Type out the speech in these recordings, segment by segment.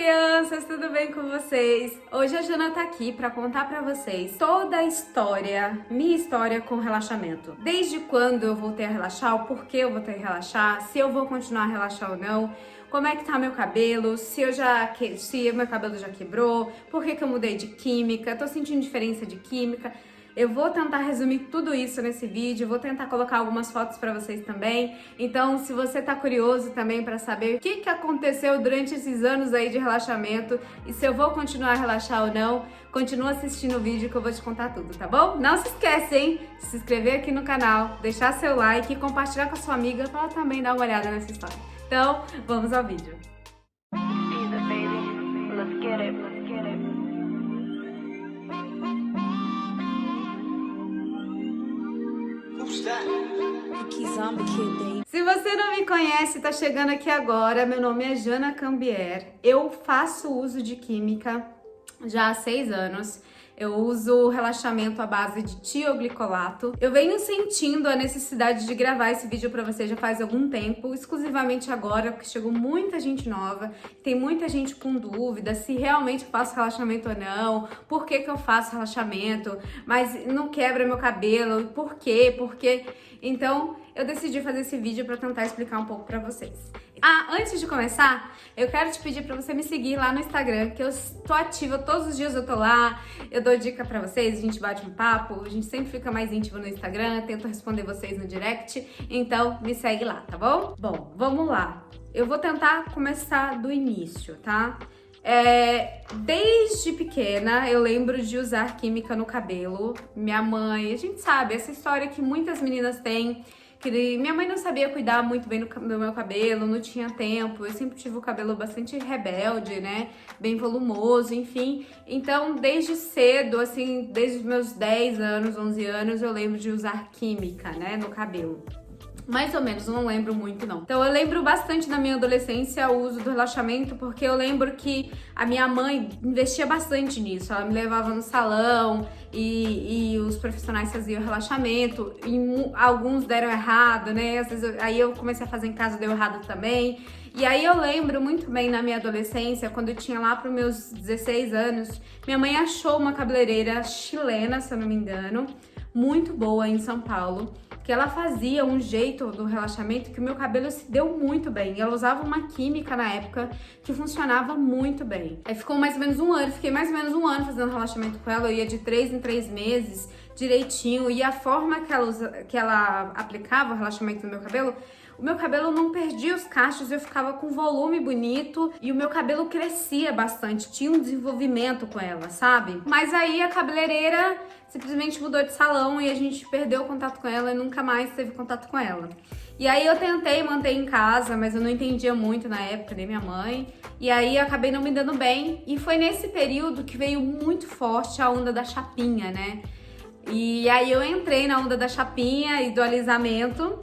crianças, tudo bem com vocês? Hoje a Jana tá aqui pra contar pra vocês toda a história, minha história com relaxamento. Desde quando eu voltei a relaxar, o porquê eu voltei a relaxar, se eu vou continuar a relaxar ou não, como é que tá meu cabelo, se meu cabelo já quebrou, por que eu mudei de química, tô sentindo diferença de química. Eu vou tentar resumir tudo isso nesse vídeo, vou tentar colocar algumas fotos pra vocês também. Então, se você tá curioso também pra saber o que aconteceu durante esses anos aí de relaxamento e se eu vou continuar a relaxar ou não, continua assistindo o vídeo que eu vou te contar tudo, tá bom? Não se esquece, hein? De se inscrever aqui no canal, deixar seu like e compartilhar com a sua amiga pra ela também dar uma olhada nessa história. Então, vamos ao vídeo. Se você não me conhece, tá chegando aqui agora, meu nome é Jana Cambier, eu faço uso de química já há 6 anos. Eu uso relaxamento à base de tioglicolato. Eu venho sentindo a necessidade de gravar esse vídeo pra vocês já faz algum tempo, exclusivamente agora, porque chegou muita gente nova, tem muita gente com dúvida se realmente eu faço relaxamento ou não, por que eu faço relaxamento, mas não quebra meu cabelo, por quê? Então, eu decidi fazer esse vídeo pra tentar explicar um pouco pra vocês. Antes de começar, eu quero te pedir pra você me seguir lá no Instagram, que eu tô ativa, todos os dias eu tô lá, eu dou dica pra vocês, a gente bate um papo, a gente sempre fica mais íntimo no Instagram, tento responder vocês no direct, então me segue lá, tá bom? Bom, vamos lá. Eu vou tentar começar do início, tá? Desde pequena eu lembro de usar química no cabelo. Minha mãe, a gente sabe, essa história que muitas meninas têm, que minha mãe não sabia cuidar muito bem do meu cabelo, não tinha tempo, eu sempre tive o cabelo bastante rebelde, né, bem volumoso, enfim. Então, desde cedo, assim, desde os meus 10 anos, 11 anos, eu lembro de usar química, né, no cabelo. Mais ou menos, não lembro muito não. Então eu lembro bastante na minha adolescência o uso do relaxamento, porque eu lembro que a minha mãe investia bastante nisso. Ela me levava no salão e os profissionais faziam relaxamento, e alguns deram errado, né? Às vezes aí eu comecei a fazer em casa, deu errado também. E aí eu lembro muito bem na minha adolescência, quando eu tinha lá para os meus 16 anos, minha mãe achou uma cabeleireira chilena, se eu não me engano, muito boa em São Paulo, que ela fazia um jeito do relaxamento que o meu cabelo se deu muito bem. Ela usava uma química na época que funcionava muito bem. Aí ficou mais ou menos um ano, fiquei mais ou menos um ano fazendo relaxamento com ela, eu ia de 3 em 3 meses, direitinho, e a forma que ela aplicava o relaxamento no meu cabelo, o meu cabelo não perdia os cachos, eu ficava com volume bonito e o meu cabelo crescia bastante, tinha um desenvolvimento com ela, sabe? Mas aí a cabeleireira simplesmente mudou de salão e a gente perdeu o contato com ela e nunca mais teve contato com ela. E aí eu tentei manter em casa, mas eu não entendia muito na época, nem minha mãe. E aí eu acabei não me dando bem. E foi nesse período que veio muito forte a onda da chapinha, né? E aí eu entrei na onda da chapinha e do alisamento.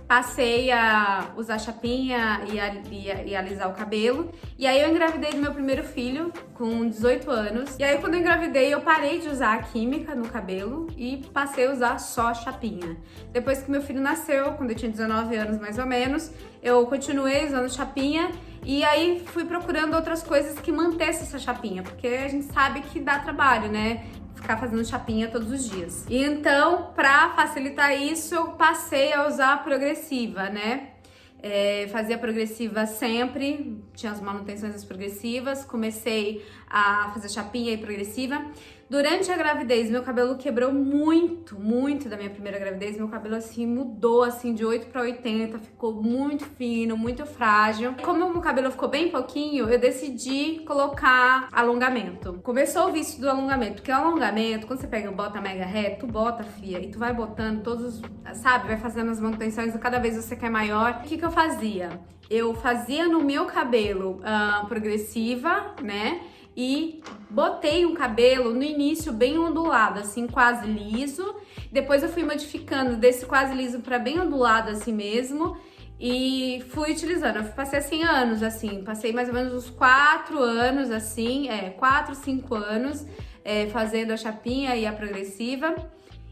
Passei a usar chapinha e alisar o cabelo. E aí eu engravidei do meu primeiro filho com 18 anos. E aí quando eu engravidei eu parei de usar a química no cabelo e passei a usar só a chapinha. Depois que meu filho nasceu, quando eu tinha 19 anos mais ou menos, eu continuei usando chapinha. E aí fui procurando outras coisas que mantessem essa chapinha, porque a gente sabe que dá trabalho, né? Ficar fazendo chapinha todos os dias. E então, pra facilitar isso, eu passei a usar a progressiva, né? Fazia progressiva sempre, tinha as manutenções das progressivas, comecei a fazer chapinha e progressiva. Durante a gravidez, meu cabelo quebrou muito da minha primeira gravidez. Meu cabelo, assim, mudou, assim, de 8 para 80, ficou muito fino, muito frágil. Como o meu cabelo ficou bem pouquinho, eu decidi colocar alongamento. Começou o vício do alongamento, porque o alongamento, quando você pega e bota mega reto, tu bota, fia, e tu vai botando todos, sabe, vai fazendo as manutenções e cada vez você quer maior. O que eu fazia? Eu fazia no meu cabelo progressiva, né? E botei um cabelo no início bem ondulado, assim, quase liso. Depois eu fui modificando desse quase liso para bem ondulado assim mesmo. E fui utilizando. Eu passei assim anos, assim, passei mais ou menos uns 4 anos, assim, 4, 5 anos fazendo a chapinha e a progressiva.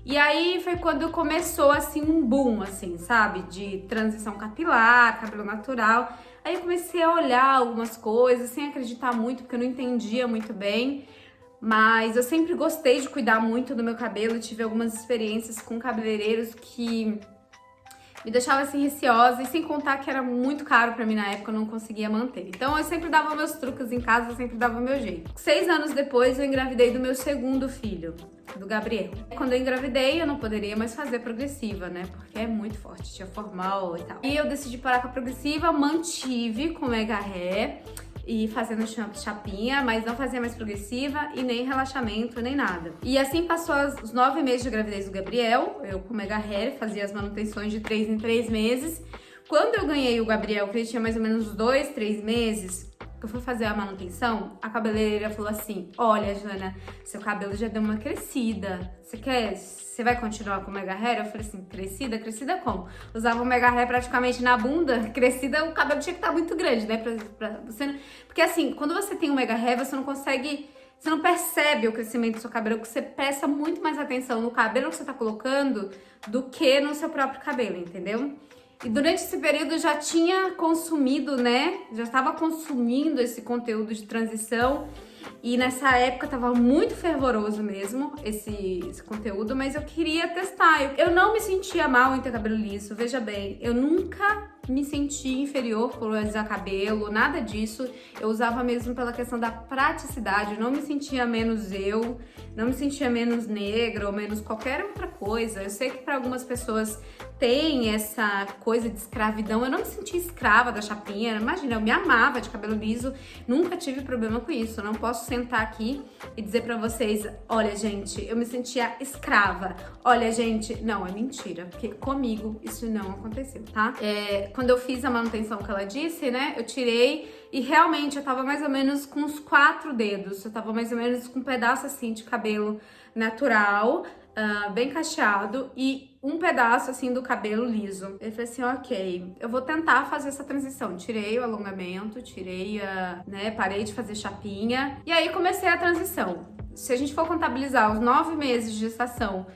E aí foi quando começou, assim, um boom, assim, sabe? De transição capilar, cabelo natural. Aí eu comecei a olhar algumas coisas, sem acreditar muito, porque eu não entendia muito bem. Mas eu sempre gostei de cuidar muito do meu cabelo, tive algumas experiências com cabeleireiros que me deixava assim receosa, e sem contar que era muito caro pra mim na época, eu não conseguia manter. Então eu sempre dava meus truques em casa, eu sempre dava o meu jeito. 6 anos depois eu engravidei do meu segundo filho, do Gabriel. Quando eu engravidei eu não poderia mais fazer progressiva, né, porque é muito forte, tinha formal e tal. E eu decidi parar com a progressiva, mantive com mega hair e fazendo chapinha, mas não fazia mais progressiva e nem relaxamento, nem nada. E assim passou os 9 meses de gravidez do Gabriel, eu com mega hair fazia as manutenções de 3 em 3 meses. Quando eu ganhei o Gabriel, que ele tinha mais ou menos 2, 3 meses, que eu fui fazer a manutenção, a cabeleireira falou assim: olha, Jana, seu cabelo já deu uma crescida, você vai continuar com o mega hair? Eu falei assim, crescida? Crescida como? Usava o mega hair praticamente na bunda, crescida, o cabelo tinha que estar muito grande, né? Pra você. Porque assim, quando você tem o mega hair, você não consegue, você não percebe o crescimento do seu cabelo, porque você presta muito mais atenção no cabelo que você tá colocando do que no seu próprio cabelo, entendeu? E durante esse período eu já tinha consumido, né? Já estava consumindo esse conteúdo de transição. E nessa época tava muito fervoroso mesmo esse conteúdo, mas eu queria testar. Eu não me sentia mal em ter cabelo liso, veja bem, eu nunca me senti inferior por usar cabelo, nada disso. Eu usava mesmo pela questão da praticidade, eu não me sentia menos eu, não me sentia menos negra ou menos qualquer outra coisa. Eu sei que para algumas pessoas tem essa coisa de escravidão, eu não me sentia escrava da chapinha, imagina, eu me amava de cabelo liso, nunca tive problema com isso. Eu não posso sentar aqui e dizer pra vocês, olha gente, eu me sentia escrava, olha gente, não, é mentira, porque comigo isso não aconteceu, tá? Quando eu fiz a manutenção que ela disse, né, eu tirei e realmente eu tava mais ou menos com uns 4 dedos, eu tava mais ou menos com um pedaço assim de cabelo natural, bem cacheado, e um pedaço assim do cabelo liso. Eu falei assim, ok, eu vou tentar fazer essa transição. Tirei o alongamento, parei de fazer chapinha, e aí comecei a transição. Se a gente for contabilizar os 9 meses de gestação,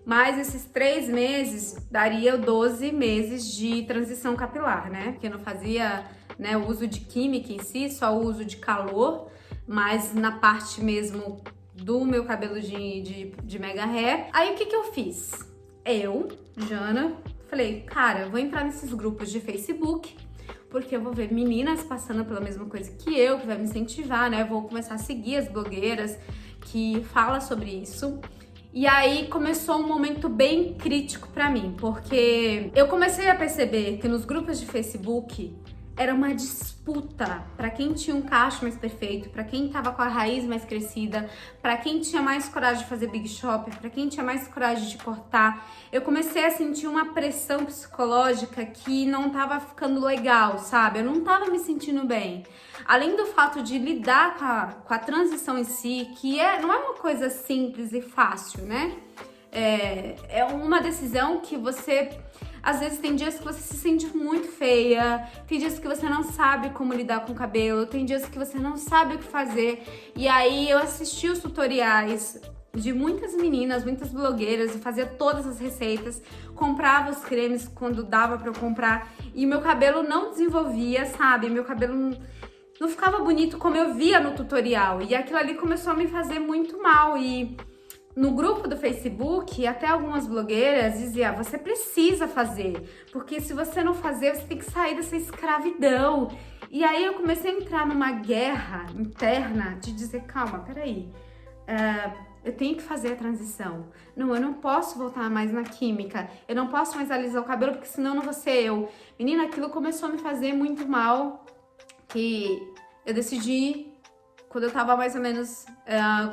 mais esses 3 meses, daria 12 meses de transição capilar, né? Porque eu não fazia, né, o uso de química em si, só o uso de calor, mas na parte mesmo do meu cabelo de mega hair. Aí o que eu fiz? Eu, Jana, falei, cara, eu vou entrar nesses grupos de Facebook, porque eu vou ver meninas passando pela mesma coisa que eu, que vai me incentivar, né? Eu vou começar a seguir as blogueiras que falam sobre isso. E aí começou um momento bem crítico pra mim, porque eu comecei a perceber que nos grupos de Facebook era uma disputa para quem tinha um cacho mais perfeito, para quem tava com a raiz mais crescida, para quem tinha mais coragem de fazer big shop, para quem tinha mais coragem de cortar. Eu comecei a sentir uma pressão psicológica que não tava ficando legal, sabe? Eu não tava me sentindo bem. Além do fato de lidar com a transição em si, que não é uma coisa simples e fácil, né? É uma decisão que você... Às vezes tem dias que você se sente muito feia, tem dias que você não sabe como lidar com o cabelo, tem dias que você não sabe o que fazer. E aí eu assisti os tutoriais de muitas meninas, muitas blogueiras, e fazia todas as receitas, comprava os cremes quando dava pra eu comprar, e meu cabelo não desenvolvia, sabe? Meu cabelo não ficava bonito como eu via no tutorial, e aquilo ali começou a me fazer muito mal. E no grupo do Facebook, até algumas blogueiras diziam, você precisa fazer, porque se você não fazer, você tem que sair dessa escravidão. E aí eu comecei a entrar numa guerra interna de dizer, calma, peraí, eu tenho que fazer a transição. Não, eu não posso voltar mais na química, eu não posso mais alisar o cabelo, porque senão não vou ser eu. Menina, aquilo começou a me fazer muito mal, que eu decidi, quando eu tava mais ou menos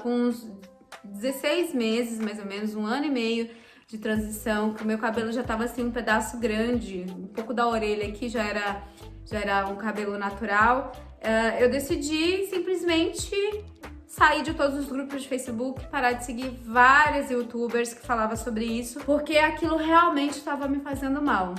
com uns 16 meses, mais ou menos, 1 ano e meio de transição, que o meu cabelo já tava assim um pedaço grande, um pouco da orelha aqui já era um cabelo natural. Eu decidi simplesmente sair de todos os grupos de Facebook, parar de seguir várias youtubers que falavam sobre isso, porque aquilo realmente estava me fazendo mal.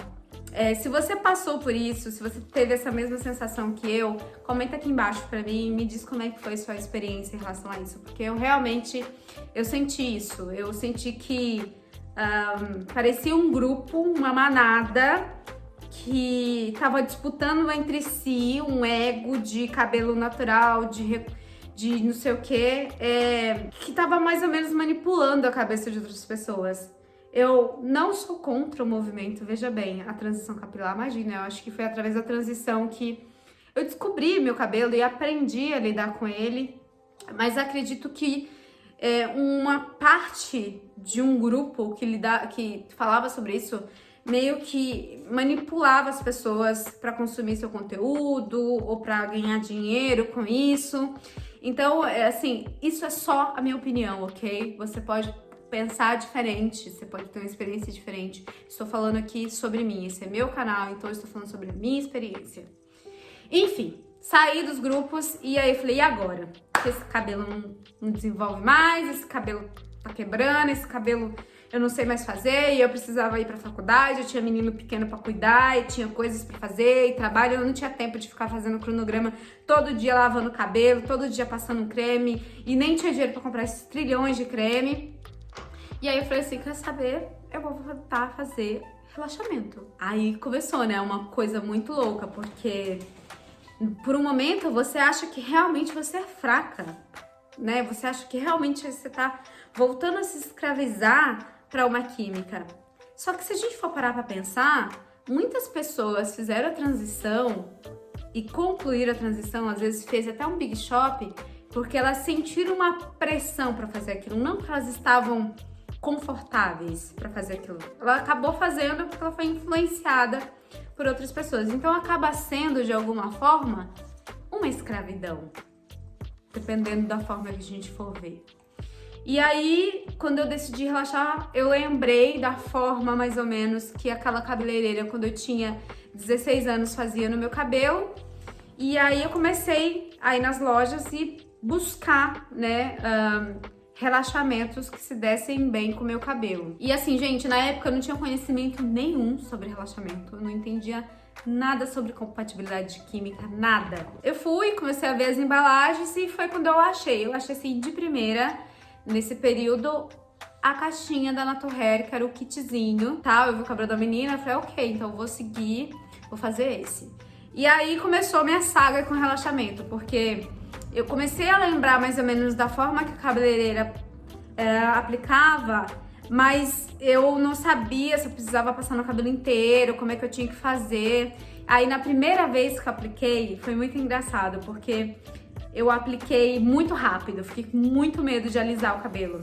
Se você passou por isso, se você teve essa mesma sensação que eu, comenta aqui embaixo pra mim e me diz como é que foi sua experiência em relação a isso, porque eu senti isso, eu senti que parecia um grupo, uma manada, que tava disputando entre si um ego de cabelo natural, de não sei o que tava mais ou menos manipulando a cabeça de outras pessoas. Eu não sou contra o movimento, veja bem, a transição capilar, imagina, eu acho que foi através da transição que eu descobri meu cabelo e aprendi a lidar com ele, mas acredito que uma parte de um grupo que falava sobre isso meio que manipulava as pessoas para consumir seu conteúdo ou para ganhar dinheiro com isso. Então, assim, isso é só a minha opinião, ok? Você pode pensar diferente, você pode ter uma experiência diferente. Estou falando aqui sobre mim, esse é meu canal, então eu estou falando sobre a minha experiência. Enfim, saí dos grupos e aí eu falei, e agora? Esse cabelo não desenvolve mais, esse cabelo tá quebrando, esse cabelo eu não sei mais fazer e eu precisava ir pra faculdade, eu tinha menino pequeno pra cuidar e tinha coisas pra fazer e trabalho, eu não tinha tempo de ficar fazendo cronograma todo dia lavando o cabelo, todo dia passando um creme e nem tinha dinheiro pra comprar esses trilhões de creme. E aí eu falei assim, quer saber? Eu vou voltar a fazer relaxamento. Aí começou, né? Uma coisa muito louca, porque por um momento você acha que realmente você é fraca, né? Você acha que realmente você tá voltando a se escravizar para uma química. Só que se a gente for parar para pensar, muitas pessoas fizeram a transição e concluíram a transição, às vezes fez até um big shop, porque elas sentiram uma pressão para fazer aquilo, não porque elas estavam confortáveis para fazer aquilo. Ela acabou fazendo porque ela foi influenciada por outras pessoas. Então acaba sendo, de alguma forma, uma escravidão, dependendo da forma que a gente for ver. E aí, quando eu decidi relaxar, eu lembrei da forma, mais ou menos, que aquela cabeleireira, quando eu tinha 16 anos, fazia no meu cabelo. E aí eu comecei a ir nas lojas e buscar, né, relaxamentos que se dessem bem com o meu cabelo. E assim, gente, na época eu não tinha conhecimento nenhum sobre relaxamento, eu não entendia nada sobre compatibilidade química, nada. Eu fui, comecei a ver as embalagens e foi quando eu achei assim de primeira, nesse período, a caixinha da Naturhair, que era o kitzinho, tá? Eu vi o cabelo da menina, eu falei, ok, então eu vou seguir, vou fazer esse. E aí começou a minha saga com relaxamento, porque eu comecei a lembrar mais ou menos da forma que a cabeleireira aplicava, mas eu não sabia se eu precisava passar no cabelo inteiro, como é que eu tinha que fazer. Aí na primeira vez que eu apliquei, foi muito engraçado, porque eu apliquei muito rápido, eu fiquei com muito medo de alisar o cabelo.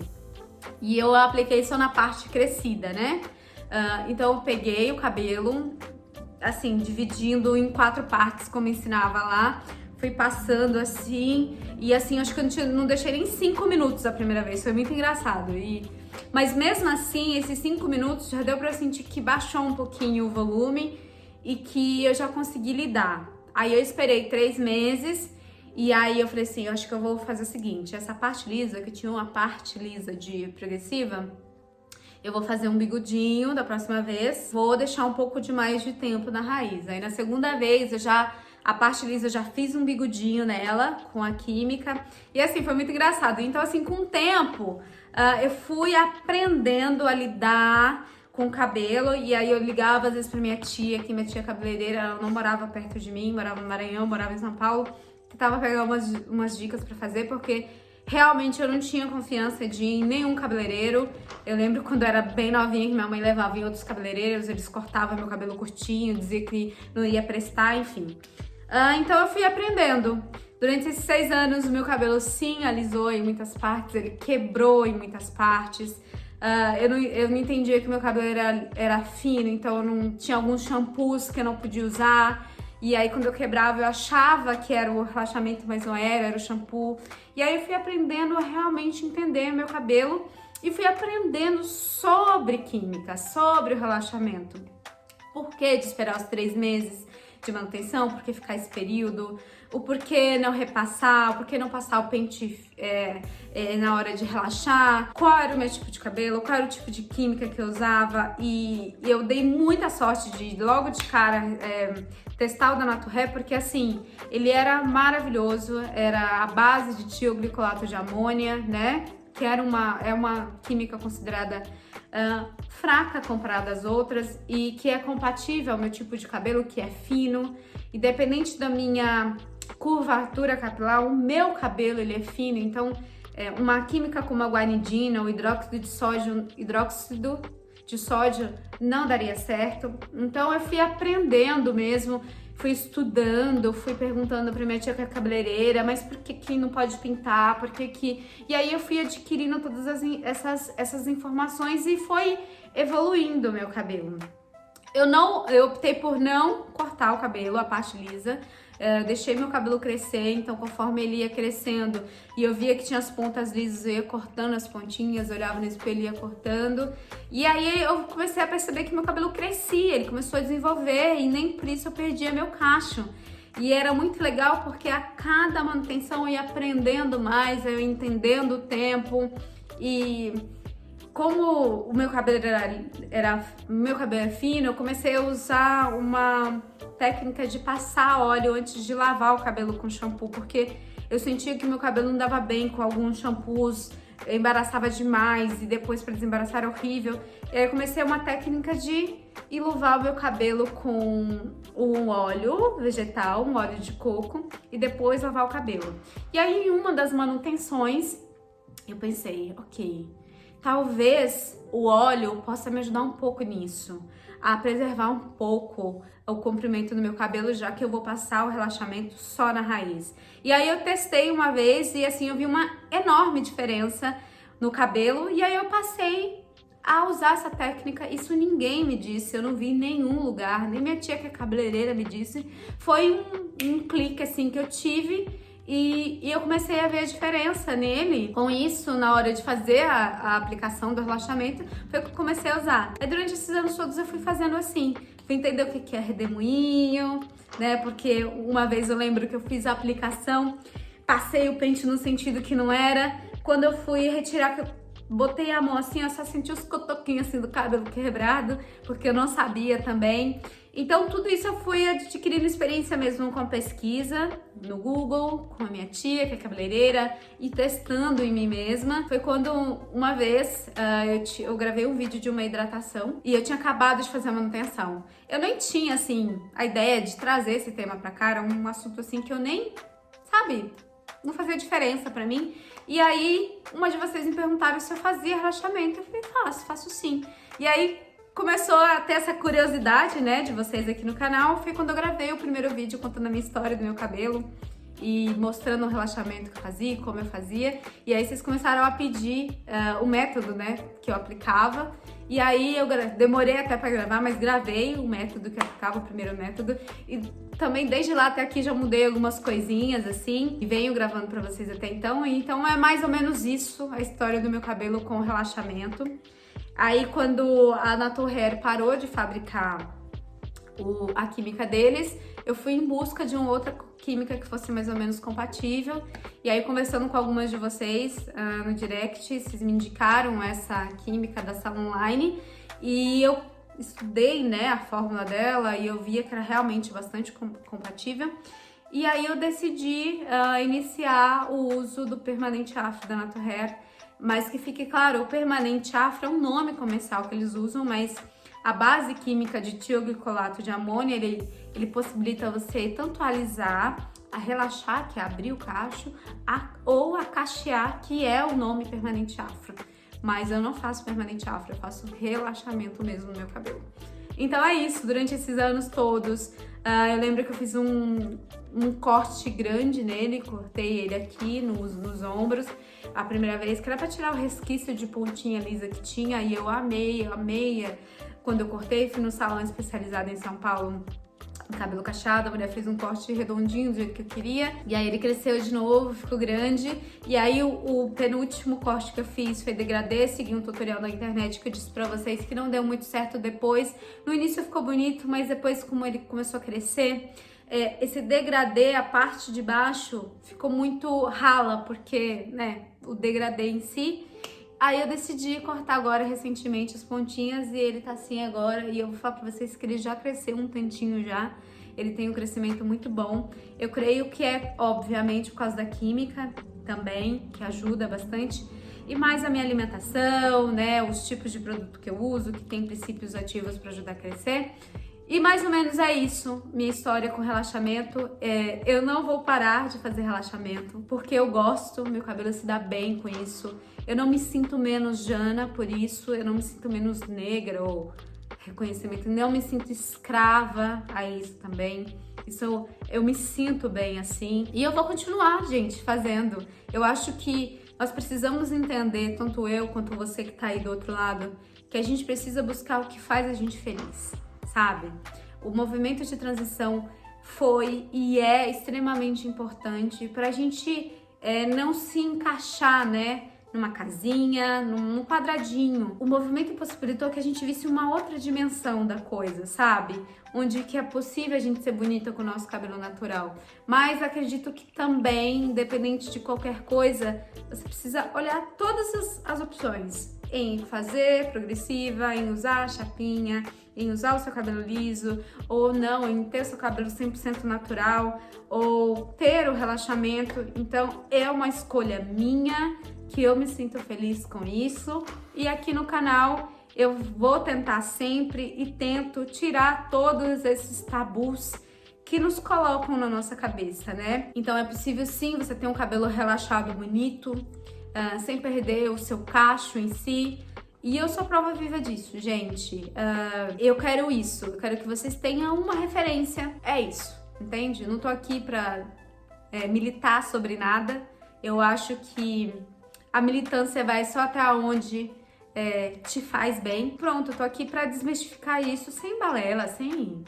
E eu apliquei só na parte crescida, né? Então eu peguei o cabelo, assim, dividindo em 4 partes, como ensinava lá. Fui passando assim, e assim, acho que eu não deixei nem 5 minutos a primeira vez, foi muito engraçado. Mas mesmo assim, esses 5 minutos já deu pra eu sentir que baixou um pouquinho o volume e que eu já consegui lidar. Aí eu esperei 3 meses, e aí eu falei assim, eu acho que eu vou fazer o seguinte, essa parte lisa, que tinha uma parte lisa de progressiva, eu vou fazer um bigodinho da próxima vez, vou deixar um pouco de mais de tempo na raiz. Aí na segunda vez, a parte lisa, eu já fiz um bigodinho nela, com a química, e assim, foi muito engraçado. Então assim, com o tempo, eu fui aprendendo a lidar com o cabelo, e aí eu ligava às vezes pra minha tia, que minha tia cabeleireira, ela não morava perto de mim, morava no Maranhão, morava em São Paulo, tentava pegar umas dicas pra fazer, porque realmente eu não tinha confiança de ir em nenhum cabeleireiro. Eu lembro quando eu era bem novinha que minha mãe levava em outros cabeleireiros, eles cortavam meu cabelo curtinho, dizia que não ia prestar, enfim. Então eu fui aprendendo. Durante esses 6 anos o meu cabelo sim alisou em muitas partes, ele quebrou em muitas partes. Eu não entendia que meu cabelo era fino, então eu não tinha alguns shampoos que eu não podia usar. E aí quando eu quebrava eu achava que era o relaxamento, mas não era o shampoo. E aí eu fui aprendendo a realmente entender meu cabelo e fui aprendendo sobre química, sobre o relaxamento. Por que de esperar os 3 meses de manutenção, por que ficar esse período, o porquê não repassar, o porquê não passar o pente na hora de relaxar, qual era o meu tipo de cabelo, qual era o tipo de química que eu usava, e eu dei muita sorte de logo de cara testar o da Naturhair, porque assim, ele era maravilhoso, era a base de tioglicolato de amônia, né, que é uma química considerada fraca comparada às outras e que é compatível ao meu tipo de cabelo, que é fino. Independente da minha curvatura capilar, o meu cabelo ele é fino, então uma química como a guanidina ou hidróxido de sódio não daria certo. Então eu fui aprendendo mesmo, fui estudando, fui perguntando pra minha tia que é cabeleireira, mas por que não pode pintar, por que que... E aí eu fui adquirindo todas essas informações e foi evoluindo o meu cabelo. Eu optei por não cortar o cabelo, a parte lisa, deixei meu cabelo crescer, então conforme ele ia crescendo e eu via que tinha as pontas lisas, eu ia cortando as pontinhas, olhava no espelho e ia cortando. E aí eu comecei a perceber que meu cabelo crescia, ele começou a desenvolver e nem por isso eu perdia meu cacho. E era muito legal porque a cada manutenção eu ia aprendendo mais, eu ia entendendo o tempo e... Como o meu cabelo meu cabelo é fino, eu comecei a usar uma técnica de passar óleo antes de lavar o cabelo com shampoo, porque eu sentia que meu cabelo não dava bem com alguns shampoos, embaraçava demais e depois para desembaraçar era horrível. E aí eu comecei uma técnica de enluvar o meu cabelo com um óleo vegetal, um óleo de coco, e depois lavar o cabelo. E aí em uma das manutenções eu pensei, ok, talvez o óleo possa me ajudar um pouco nisso, a preservar um pouco o comprimento do meu cabelo, já que eu vou passar o relaxamento só na raiz. E aí eu testei uma vez e assim eu vi uma enorme diferença no cabelo e aí eu passei a usar essa técnica. Isso ninguém me disse, eu não vi em nenhum lugar, nem minha tia que é cabeleireira me disse. Foi um clique assim que eu tive. E eu comecei a ver a diferença nele. Com isso, na hora de fazer a aplicação do relaxamento, foi que eu comecei a usar. Aí durante esses anos todos eu fui fazendo assim. Fui entender o que é redemoinho, né? Porque uma vez eu lembro que eu fiz a aplicação, passei o pente no sentido que não era. Quando eu fui retirar, que eu botei a mão assim, eu só senti os cotoquinhos assim do cabelo quebrado, porque eu não sabia também. Então tudo isso eu fui adquirindo experiência mesmo com a pesquisa no Google, com a minha tia, que é cabeleireira, e testando em mim mesma. Foi quando uma vez eu gravei um vídeo de uma hidratação e eu tinha acabado de fazer a manutenção. Eu nem tinha assim a ideia de trazer esse tema pra cá, era um assunto assim que eu nem, sabe, não fazia diferença pra mim. E aí, uma de vocês me perguntaram se eu fazia relaxamento. Eu falei, faço sim. E aí, começou a ter essa curiosidade, né, de vocês aqui no canal. Foi quando eu gravei o primeiro vídeo contando a minha história do meu cabelo e mostrando o relaxamento que eu fazia, como eu fazia. E aí, vocês começaram a pedir o método, né, que eu aplicava. E aí, eu demorei até pra gravar, mas gravei o método que eu aplicava, o primeiro método. E também, desde lá até aqui, já mudei algumas coisinhas, assim. E venho gravando pra vocês até então. E então, é mais ou menos isso, a história do meu cabelo com relaxamento. Aí, quando a Natural Hair parou de fabricar a química deles, eu fui em busca de uma outra química que fosse mais ou menos compatível. E aí, conversando com algumas de vocês no direct, vocês me indicaram essa química da Salon Line e eu estudei, né, a fórmula dela e eu via que era realmente bastante compatível. E aí eu decidi iniciar o uso do permanente afro da Natural Hair, mas que fique claro, o permanente afro é um nome comercial que eles usam, mas a base química de tioglicolato de amônia, ele possibilita você tanto alisar, a relaxar, que é abrir o cacho, ou a cachear, que é o nome permanente afro. Mas eu não faço permanente afro, eu faço relaxamento mesmo no meu cabelo. Então é isso, durante esses anos todos, eu lembro que eu fiz um corte grande nele, cortei ele aqui nos ombros, a primeira vez, que era pra tirar o resquício de pontinha lisa que tinha, e eu amei. Quando eu cortei, fui no salão especializado em São Paulo, em cabelo cacheado, a mulher fez um corte redondinho do jeito que eu queria, e aí ele cresceu de novo, ficou grande, e aí o penúltimo corte que eu fiz foi degradê, segui um tutorial na internet que eu disse pra vocês que não deu muito certo depois. No início ficou bonito, mas depois, como ele começou a crescer, esse degradê, a parte de baixo, ficou muito rala, porque, né, o degradê em si. Aí eu decidi cortar agora recentemente as pontinhas e ele tá assim agora. E eu vou falar pra vocês que ele já cresceu um tantinho já. Ele tem um crescimento muito bom. Eu creio que é, obviamente, por causa da química também, que ajuda bastante. e mais a minha alimentação, né, os tipos de produto que eu uso, que tem princípios ativos para ajudar a crescer. E mais ou menos é isso, minha história com relaxamento. Eu não vou parar de fazer relaxamento, porque eu gosto, meu cabelo se dá bem com isso. Eu não me sinto menos Jana por isso, eu não me sinto menos negra ou reconhecimento, não me sinto escrava a isso também. Isso eu me sinto bem assim. E eu vou continuar, gente, fazendo. Eu acho que nós precisamos entender, tanto eu quanto você que tá aí do outro lado, que a gente precisa buscar o que faz a gente feliz, sabe? O movimento de transição foi e é extremamente importante para a gente não se encaixar, né, numa casinha, num quadradinho. O movimento possibilitou que a gente visse uma outra dimensão da coisa, sabe? Onde que é possível a gente ser bonita com o nosso cabelo natural. Mas acredito que também, independente de qualquer coisa, você precisa olhar todas as opções. Em fazer progressiva, em usar a chapinha, em usar o seu cabelo liso, ou não, em ter o seu cabelo 100% natural, ou ter o relaxamento. Então, é uma escolha minha, que eu me sinto feliz com isso. E aqui no canal, eu vou tentar sempre e tento tirar todos esses tabus que nos colocam na nossa cabeça, né? Então, é possível sim você ter um cabelo relaxado bonito, sem perder o seu cacho em si. E eu sou prova viva disso, gente. Eu quero isso, eu quero que vocês tenham uma referência. É isso, entende? Não tô aqui pra militar sobre nada. Eu acho que a militância vai só até onde te faz bem. Pronto, eu tô aqui pra desmistificar isso sem balela, sem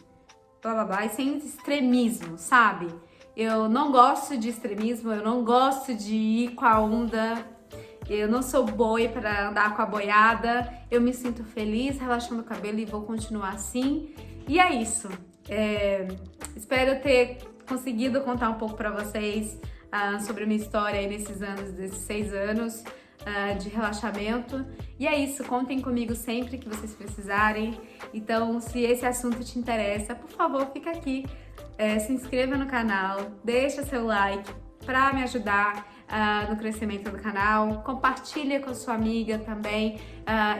blá blá blá, e sem extremismo, sabe? Eu não gosto de extremismo, eu não gosto de ir com a onda. Eu não sou boi para andar com a boiada. Eu me sinto feliz relaxando o cabelo e vou continuar assim. E é isso. Espero ter conseguido contar um pouco para vocês sobre a minha história aí nesses 6 anos de relaxamento. E é isso, contem comigo sempre que vocês precisarem. Então, se esse assunto te interessa, por favor, fica aqui. Se inscreva no canal, deixa seu like para me ajudar no crescimento do canal. Compartilha com a sua amiga também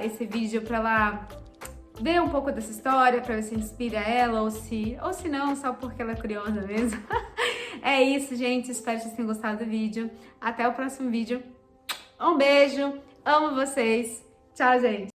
esse vídeo para ela ver um pouco dessa história, para ver se inspira ela ou se não, só porque ela é curiosa mesmo. É isso, gente. Espero que vocês tenham gostado do vídeo. Até o próximo vídeo. Um beijo. Amo vocês. Tchau, gente.